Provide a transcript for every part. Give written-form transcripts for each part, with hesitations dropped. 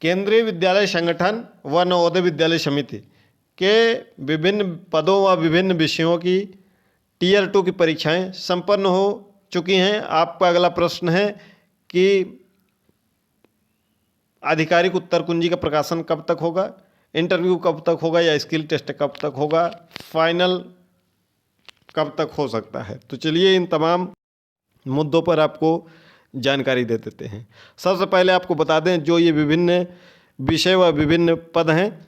केंद्रीय विद्यालय संगठन व नवोदय विद्यालय समिति के विभिन्न पदों व विभिन्न विषयों की टीयर 2 की परीक्षाएं संपन्न हो चुकी हैं। आपका अगला प्रश्न है कि आधिकारिक उत्तर कुंजी का प्रकाशन कब तक होगा, इंटरव्यू कब तक होगा या स्किल टेस्ट कब तक होगा, फाइनल कब तक हो सकता है। तो चलिए इन तमाम मुद्दों पर आपको जानकारी दे देते हैं। सबसे पहले आपको बता दें जो ये विभिन्न विषय व विभिन्न पद हैं,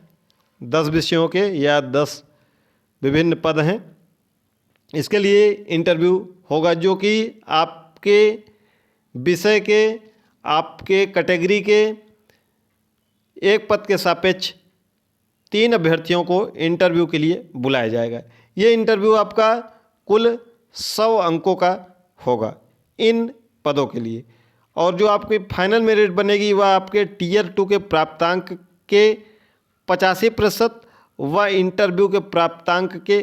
10 विषयों के या 10 विभिन्न पद हैं, इसके लिए इंटरव्यू होगा जो कि आपके विषय के, आपके कैटेगरी के एक पद के सापेक्ष 3 अभ्यर्थियों को इंटरव्यू के लिए बुलाया जाएगा। ये इंटरव्यू आपका कुल 100 अंकों का होगा इन पदों के लिए, और जो आपकी फाइनल मेरिट बनेगी वह आपके टीयर 2 के प्राप्तांक के 85% व इंटरव्यू के प्राप्तांक के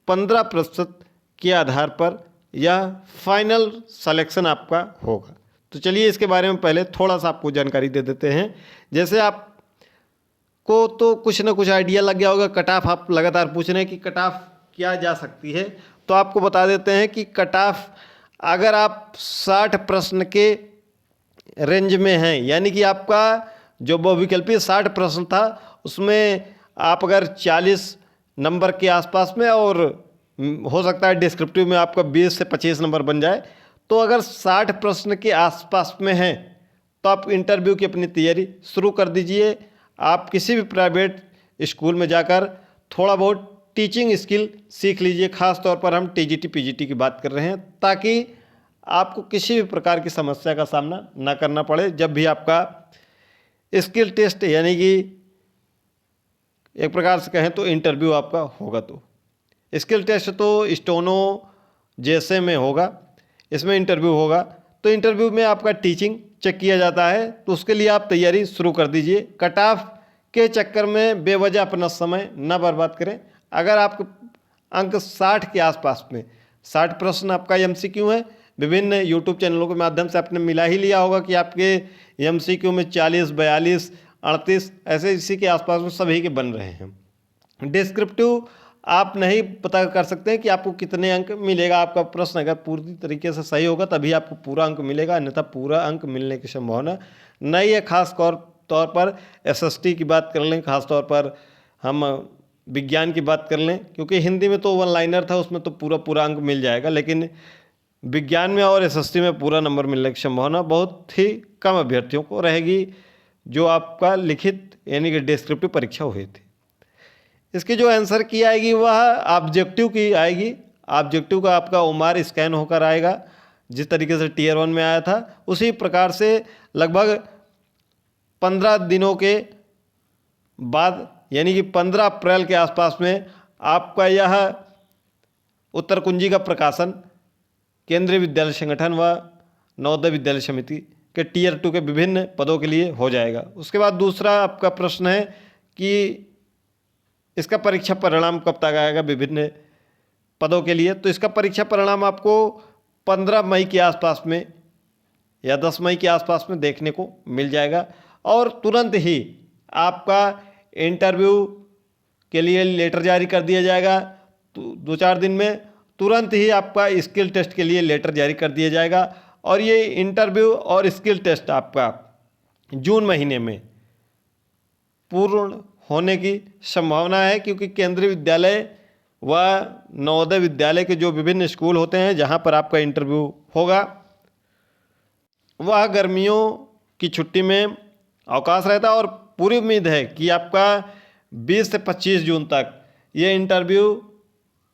15% के आधार पर यह फाइनल सिलेक्शन आपका होगा। तो चलिए इसके बारे में पहले थोड़ा सा आपको जानकारी दे देते हैं। जैसे आपको तो कुछ ना कुछ आइडिया लग गया होगा, कट ऑफ आप लगातार पूछ रहे हैं कि कट ऑफ क्या जा सकती है, तो आपको बता देते हैं कि कट ऑफ अगर आप 60 प्रश्न के रेंज में हैं, यानी कि आपका जो बहुविकल्पीय 60 प्रश्न था उसमें आप अगर 40 नंबर के आसपास में, और हो सकता है डिस्क्रिप्टिव में आपका 20 से 25 नंबर बन जाए, तो अगर 60 प्रश्न के आसपास में हैं तो आप इंटरव्यू की अपनी तैयारी शुरू कर दीजिए। आप किसी भी प्राइवेट स्कूल में जाकर थोड़ा बहुत टीचिंग स्किल सीख लीजिए। खास तौर पर हम टीजीटी पीजीटी की बात कर रहे हैं, ताकि आपको किसी भी प्रकार की समस्या का सामना ना करना पड़े जब भी आपका स्किल टेस्ट यानी कि एक प्रकार से कहें तो इंटरव्यू आपका होगा। तो स्किल टेस्ट तो स्टोनो जैसे में होगा, इसमें इंटरव्यू होगा। तो इंटरव्यू में आपका टीचिंग चेक किया जाता है, तो उसके लिए आप तैयारी शुरू कर दीजिए। कट ऑफ के चक्कर में बेवजह अपना समय न बर्बाद करें। अगर आपके अंक 60 के आसपास में, 60 प्रश्न आपका एमसीक्यू है, विभिन्न यूट्यूब चैनलों के माध्यम से आपने मिला ही लिया होगा कि आपके एमसीक्यू में 40, 42, 38 ऐसे इसी के आसपास में सभी के बन रहे हैं। डिस्क्रिप्टिव आप नहीं पता कर सकते हैं कि आपको कितने अंक मिलेगा। आपका प्रश्न अगर पूरी तरीके से सही होगा तभी आपको पूरा अंक मिलेगा, अन्यथा पूरा अंक मिलने की संभावना नहीं है। खास तौर पर एसएसटी की बात कर लें, खास तौर पर हम विज्ञान की बात कर लें, क्योंकि हिंदी में तो 1 लाइनर था, उसमें तो पूरा अंक मिल जाएगा, लेकिन विज्ञान में और एसएसटी में पूरा नंबर मिलने की संभावना बहुत ही कम अभ्यर्थियों को रहेगी जो आपका लिखित यानी कि डिस्क्रिप्टिव परीक्षा हुई थी। इसकी जो आंसर की आएगी वह ऑब्जेक्टिव की आएगी। ऑब्जेक्टिव का आपका ओमार स्कैन होकर आएगा, जिस तरीके से टीयर 1 में आया था उसी प्रकार से लगभग 15 दिनों के बाद यानी कि 15 अप्रैल के आसपास में आपका यह उत्तर कुंजी का प्रकाशन केंद्रीय विद्यालय संगठन व नवोदय विद्यालय समिति के टीयर 2 के विभिन्न पदों के लिए हो जाएगा। उसके बाद दूसरा आपका प्रश्न है कि इसका परीक्षा परिणाम कब तक आएगा विभिन्न पदों के लिए। तो इसका परीक्षा परिणाम आपको 15 मई के आसपास में या 10 मई के आसपास में देखने को मिल जाएगा, और तुरंत ही आपका इंटरव्यू के लिए लेटर जारी कर दिया जाएगा। तो 2-4 दिन में तुरंत ही आपका स्किल टेस्ट के लिए लेटर जारी कर दिया जाएगा, और ये इंटरव्यू और स्किल टेस्ट आपका जून महीने में पूर्ण होने की संभावना है, क्योंकि केंद्रीय विद्यालय व नवोदय विद्यालय के जो विभिन्न स्कूल होते हैं जहां पर आपका इंटरव्यू होगा वह गर्मियों की छुट्टी में अवकाश रहता है, और पूरी उम्मीद है कि आपका 20 से 25 जून तक ये इंटरव्यू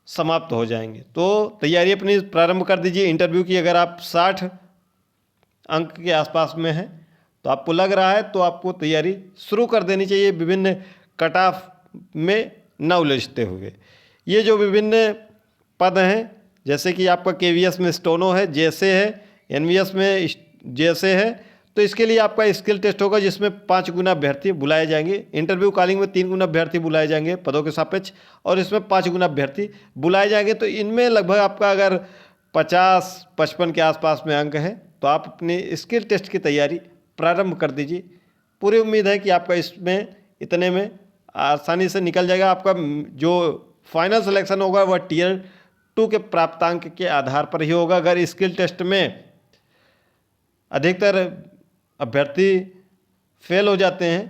समाप्त हो जाएंगे। तो तैयारी अपनी प्रारंभ कर दीजिए इंटरव्यू की। अगर आप 60 अंक के आसपास में हैं तो आपको लग रहा है तो आपको तैयारी शुरू कर देनी चाहिए, विभिन्न कट ऑफ में न उलझते हुए। ये जो विभिन्न पद हैं, जैसे कि आपका केवीएस में स्टोनो है, जैसे है, एनवीएस में जैसे है, तो इसके लिए आपका स्किल टेस्ट होगा जिसमें 5 गुना अभ्यर्थी बुलाए जाएंगे। इंटरव्यू कॉलिंग में 3 गुना अभ्यर्थी बुलाए जाएंगे पदों के सापेक्ष, और इसमें 5 गुना अभ्यर्थी बुलाए जाएंगे। तो इनमें लगभग आपका अगर 50-55 के आसपास में अंक है तो आप अपनी स्किल टेस्ट की तैयारी प्रारंभ कर दीजिए। पूरी उम्मीद है कि आपका इसमें इतने में आसानी से निकल जाएगा। आपका जो फाइनल सिलेक्शन होगा वह टियर 2 के प्राप्तांक के आधार पर ही होगा। अगर स्किल टेस्ट में अधिकतर अभ्यर्थी फेल हो जाते हैं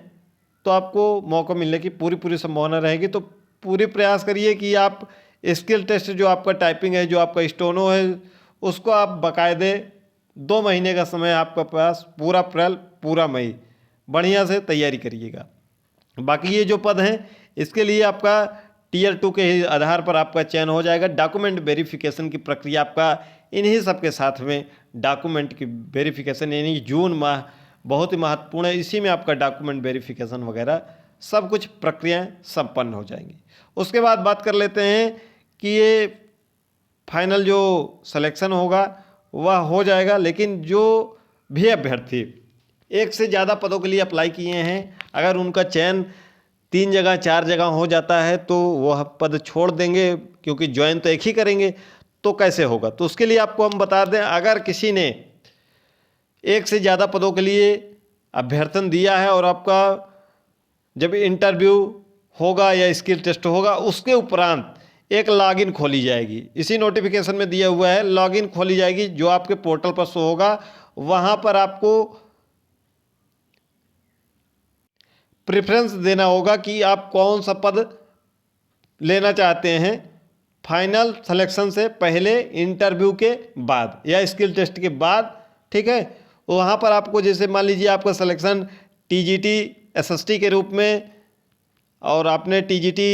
तो आपको मौका मिलने की पूरी संभावना रहेगी। तो पूरी प्रयास करिए कि आप स्किल टेस्ट जो आपका टाइपिंग है, जो आपका स्टोनो है, उसको आप बाकायदे 2 महीने का समय आपके पास, पूरा अप्रैल पूरा मई बढ़िया से तैयारी करिएगा। बाकी ये जो पद हैं इसके लिए आपका टियर 2 के ही आधार पर आपका चयन हो जाएगा। डॉक्यूमेंट वेरिफिकेशन की प्रक्रिया आपका इन्हीं सब के साथ में डॉक्यूमेंट की वेरिफिकेशन यानी जून माह बहुत ही महत्वपूर्ण है। इसी में आपका डॉक्यूमेंट वेरिफिकेशन वगैरह सब कुछ प्रक्रियाएं संपन्न हो जाएंगी। उसके बाद बात कर लेते हैं कि ये फाइनल जो सिलेक्शन होगा वह हो जाएगा, लेकिन जो भी अभ्यर्थी 1 से ज़्यादा पदों के लिए अप्लाई किए हैं, अगर उनका चयन 3 जगह 4 जगह हो जाता है तो वह पद छोड़ देंगे, क्योंकि ज्वाइन तो एक ही करेंगे। तो कैसे होगा? तो उसके लिए आपको हम बता दें, अगर किसी ने 1 से ज़्यादा पदों के लिए अभ्यर्थन दिया है और आपका जब इंटरव्यू होगा या स्किल टेस्ट होगा उसके उपरांत एक लॉगिन खोली जाएगी। इसी नोटिफिकेशन में दिया हुआ है, लॉगिन खोली जाएगी जो आपके पोर्टल पर शो होगा। वहाँ पर आपको प्रेफरेंस देना होगा कि आप कौन सा पद लेना चाहते हैं, फाइनल सिलेक्शन से पहले, इंटरव्यू के बाद या स्किल टेस्ट के बाद। ठीक है, वहाँ पर आपको जैसे मान लीजिए आपका सिलेक्शन टीजीटी एसएसटी के रूप में और आपने टीजीटी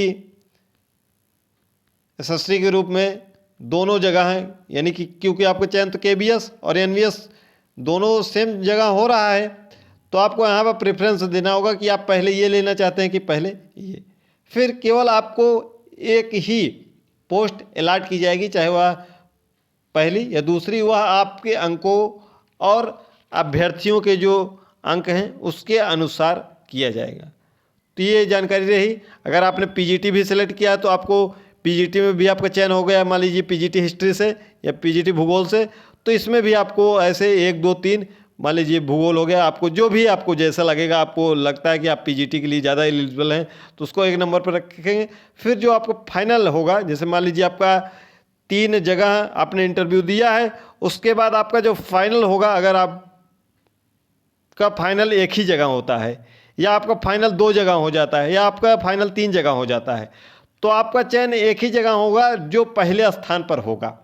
एसएसटी के रूप में दोनों जगह हैं, यानी कि क्योंकि आपका चयन तो केबीएस और एनवीएस दोनों सेम जगह हो रहा है, तो आपको यहाँ पर प्रेफरेंस देना होगा कि आप पहले ये लेना चाहते हैं कि पहले ये। फिर केवल आपको एक ही पोस्ट अलॉट की जाएगी, चाहे वह पहली या दूसरी, वह आपके अंकों और अभ्यर्थियों के जो अंक हैं उसके अनुसार किया जाएगा। तो ये जानकारी रही। अगर आपने पीजीटी भी सिलेक्ट किया तो आपको पीजीटी में भी आपका चयन हो गया, मान लीजिए पीजीटी हिस्ट्री से या पीजीटी भूगोल से, तो इसमें भी आपको ऐसे 1 2 3 मान लीजिए भूगोल हो गया, आपको जो भी आपको जैसा लगेगा, आपको लगता है कि आप पीजीटी के लिए ज़्यादा एलिजिबल हैं तो उसको 1 नंबर पर रखेंगे। फिर जो आपको फाइनल होगा, जैसे मान लीजिए आपका 3 जगह आपने इंटरव्यू दिया है, उसके बाद आपका जो फाइनल होगा, अगर आपका फाइनल एक ही जगह होता है या आपका फाइनल 2 जगह हो जाता है या आपका फाइनल 3 जगह हो जाता है, तो आपका चयन एक ही जगह होगा जो पहले स्थान पर होगा।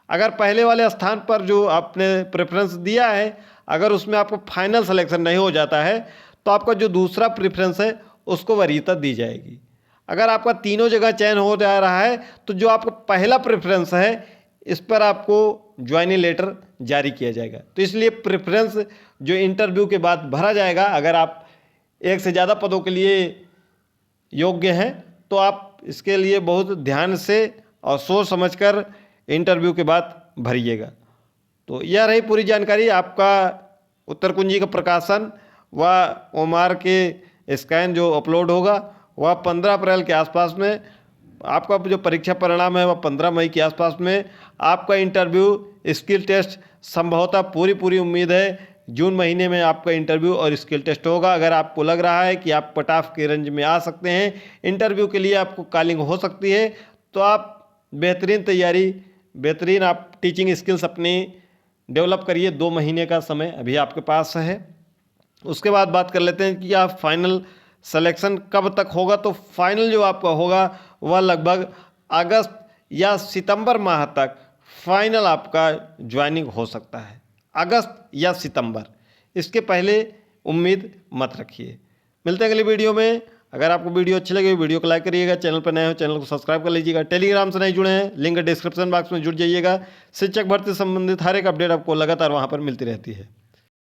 अगर पहले वाले स्थान पर जो आपने प्रेफरेंस दिया है, अगर उसमें आपको फाइनल सिलेक्शन नहीं हो जाता है तो आपका जो दूसरा प्रेफरेंस है उसको वरीयता दी जाएगी। अगर आपका तीनों जगह चयन हो जा रहा है तो जो आपका पहला प्रेफरेंस है इस पर आपको ज्वाइनिंग लेटर जारी किया जाएगा। तो इसलिए प्रेफरेंस जो इंटरव्यू के बाद भरा जाएगा, अगर आप 1 से ज़्यादा पदों के लिए योग्य हैं तो आप इसके लिए बहुत ध्यान से और सोच समझकर इंटरव्यू के बाद भरिएगा। तो यह रही पूरी जानकारी। आपका उत्तर कुंजी का प्रकाशन व ओमार के स्कैन जो अपलोड होगा वह 15 अप्रैल के आसपास में, आपका जो परीक्षा परिणाम है वह 15 मई के आसपास में, आपका इंटरव्यू स्किल टेस्ट संभवतः पूरी उम्मीद है जून महीने में आपका इंटरव्यू और स्किल टेस्ट होगा। अगर आपको लग रहा है कि आप कट ऑफ के रेंज में आ सकते हैं, इंटरव्यू के लिए आपको कॉलिंग हो सकती है, तो आप बेहतरीन तैयारी, बेहतरीन आप टीचिंग स्किल्स अपनी डेवलप करिए। 2 महीने का समय अभी आपके पास है। उसके बाद बात कर लेते हैं कि आप फाइनल सिलेक्शन कब तक होगा। तो फाइनल जो आपका होगा वह लगभग अगस्त या सितंबर माह तक फाइनल आपका ज्वाइनिंग हो सकता है, अगस्त या सितंबर। इसके पहले उम्मीद मत रखिए। मिलते हैं अगली वीडियो में। अगर आपको वीडियो अच्छी लगे वीडियो को लाइक करिएगा, चैनल पर नए हो चैनल को सब्सक्राइब कर लीजिएगा। टेलीग्राम से नहीं जुड़े हैं, लिंक डिस्क्रिप्शन बॉक्स में जुड़ जाइएगा। शिक्षक भर्ती संबंधित हर एक अपडेट आपको लगातार वहाँ पर मिलती रहती है।